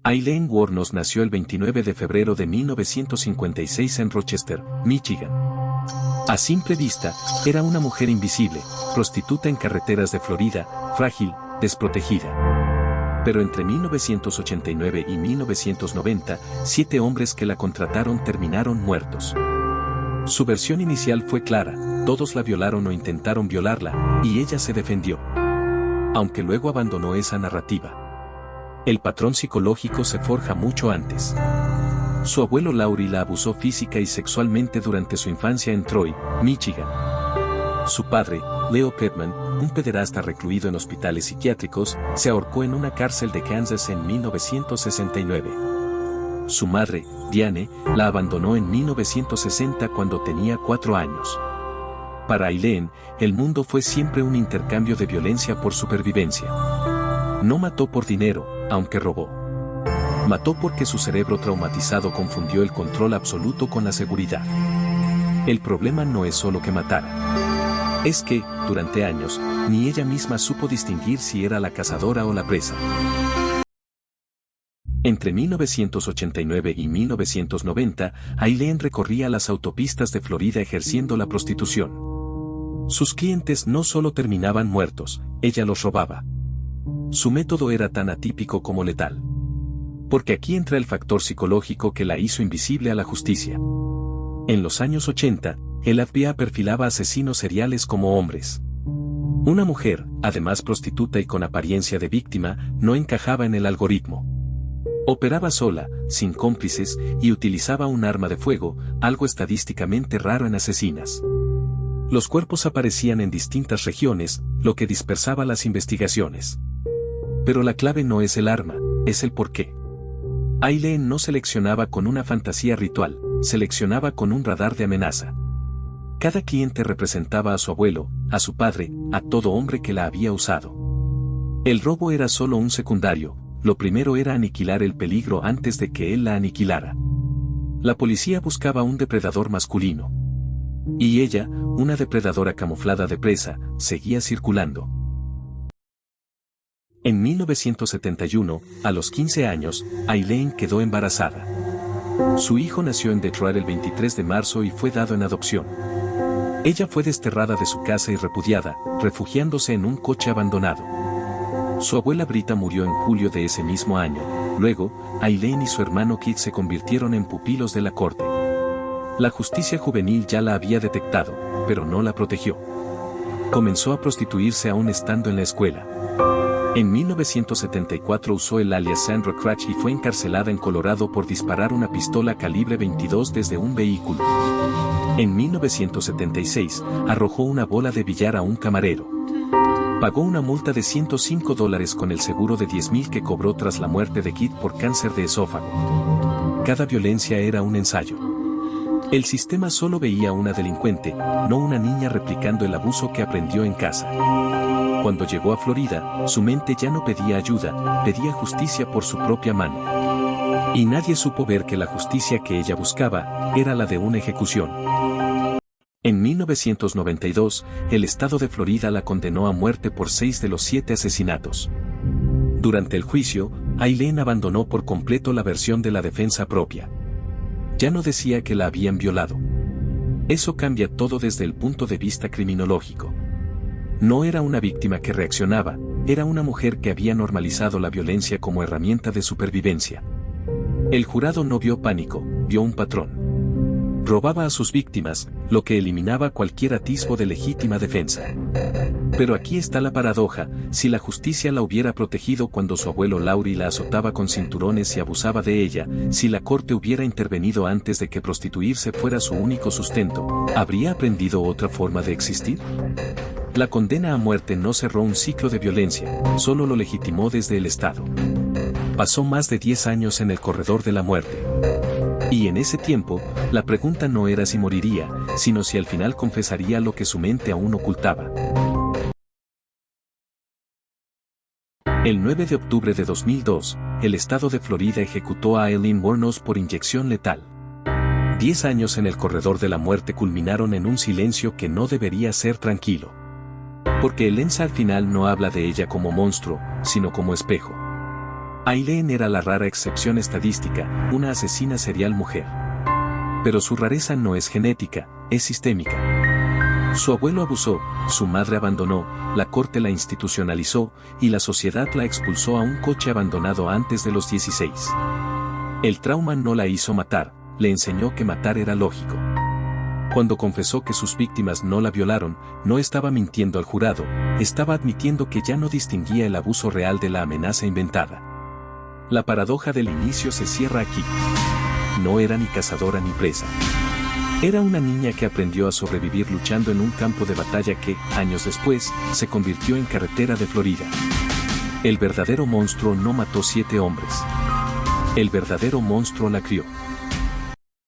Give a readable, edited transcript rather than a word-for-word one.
Aileen Wuornos nació el 29 de febrero de 1956 en Rochester, Michigan. A simple vista, era una mujer invisible, prostituta en carreteras de Florida, frágil, desprotegida. Pero entre 1989 y 1990, 7 hombres que la contrataron terminaron muertos. Su versión inicial fue clara: todos la violaron o intentaron violarla, y ella se defendió. Aunque luego abandonó esa narrativa. El patrón psicológico se forja mucho antes. Su abuelo Laurie la abusó física y sexualmente durante su infancia en Troy, Michigan. Su padre, Leo Pittman, un pederasta recluido en hospitales psiquiátricos, se ahorcó en una cárcel de Kansas en 1969. Su madre, Diane, la abandonó en 1960 cuando tenía 4 años. Para Aileen, el mundo fue siempre un intercambio de violencia por supervivencia. No mató por dinero, aunque robó. Mató porque su cerebro traumatizado confundió el control absoluto con la seguridad. El problema no es solo que matara. Es que, durante años, ni ella misma supo distinguir si era la cazadora o la presa. Entre 1989 y 1990, Aileen recorría las autopistas de Florida ejerciendo la prostitución. Sus clientes no solo terminaban muertos, ella los robaba. Su método era tan atípico como letal. Porque aquí entra el factor psicológico que la hizo invisible a la justicia. En los años 80, el FBI perfilaba asesinos seriales como hombres. Una mujer, además prostituta y con apariencia de víctima, no encajaba en el algoritmo. Operaba sola, sin cómplices, y utilizaba un arma de fuego, algo estadísticamente raro en asesinas. Los cuerpos aparecían en distintas regiones, lo que dispersaba las investigaciones. Pero la clave no es el arma, es el porqué. Aileen no seleccionaba con una fantasía ritual, seleccionaba con un radar de amenaza. Cada cliente representaba a su abuelo, a su padre, a todo hombre que la había usado. El robo era solo un secundario, lo primero era aniquilar el peligro antes de que él la aniquilara. La policía buscaba un depredador masculino. Y ella, una depredadora camuflada de presa, seguía circulando. En 1971, a los 15 años, Aileen quedó embarazada. Su hijo nació en Detroit el 23 de marzo y fue dado en adopción. Ella fue desterrada de su casa y repudiada, refugiándose en un coche abandonado. Su abuela Brita murió en julio de ese mismo año. Luego, Aileen y su hermano Keith se convirtieron en pupilos de la corte. La justicia juvenil ya la había detectado, pero no la protegió. Comenzó a prostituirse aún estando en la escuela. En 1974 usó el alias Sandra Cratch y fue encarcelada en Colorado por disparar una pistola calibre 22 desde un vehículo. En 1976, arrojó una bola de billar a un camarero. Pagó una multa de $105 con el seguro de $10,000 que cobró tras la muerte de Keith por cáncer de esófago. Cada violencia era un ensayo. El sistema solo veía una delincuente, no una niña replicando el abuso que aprendió en casa. Cuando llegó a Florida, su mente ya no pedía ayuda, pedía justicia por su propia mano. Y nadie supo ver que la justicia que ella buscaba era la de una ejecución. En 1992, el estado de Florida la condenó a muerte por 6 de los 7 asesinatos. Durante el juicio, Aileen abandonó por completo la versión de la defensa propia. Ya no decía que la habían violado. Eso cambia todo desde el punto de vista criminológico. No era una víctima que reaccionaba, era una mujer que había normalizado la violencia como herramienta de supervivencia. El jurado no vio pánico, vio un patrón. Robaba a sus víctimas, lo que eliminaba cualquier atisbo de legítima defensa. Pero aquí está la paradoja: si la justicia la hubiera protegido cuando su abuelo Laurie la azotaba con cinturones y abusaba de ella, si la corte hubiera intervenido antes de que prostituirse fuera su único sustento, ¿habría aprendido otra forma de existir? La condena a muerte no cerró un ciclo de violencia, solo lo legitimó desde el Estado. Pasó más de 10 años en el corredor de la muerte. Y en ese tiempo, la pregunta no era si moriría, sino si al final confesaría lo que su mente aún ocultaba. El 9 de octubre de 2002, el estado de Florida ejecutó a Aileen Wuornos por inyección letal. 10 años en el corredor de la muerte culminaron en un silencio que no debería ser tranquilo. Porque el ENSA al final no habla de ella como monstruo, sino como espejo. Aileen era la rara excepción estadística, una asesina serial mujer. Pero su rareza no es genética, es sistémica. Su abuelo abusó, su madre abandonó, la corte la institucionalizó, y la sociedad la expulsó a un coche abandonado antes de los 16. El trauma no la hizo matar, le enseñó que matar era lógico. Cuando confesó que sus víctimas no la violaron, no estaba mintiendo al jurado, estaba admitiendo que ya no distinguía el abuso real de la amenaza inventada. La paradoja del inicio se cierra aquí. No era ni cazadora ni presa. Era una niña que aprendió a sobrevivir luchando en un campo de batalla que, años después, se convirtió en carretera de Florida. El verdadero monstruo no mató 7 hombres. El verdadero monstruo la crió.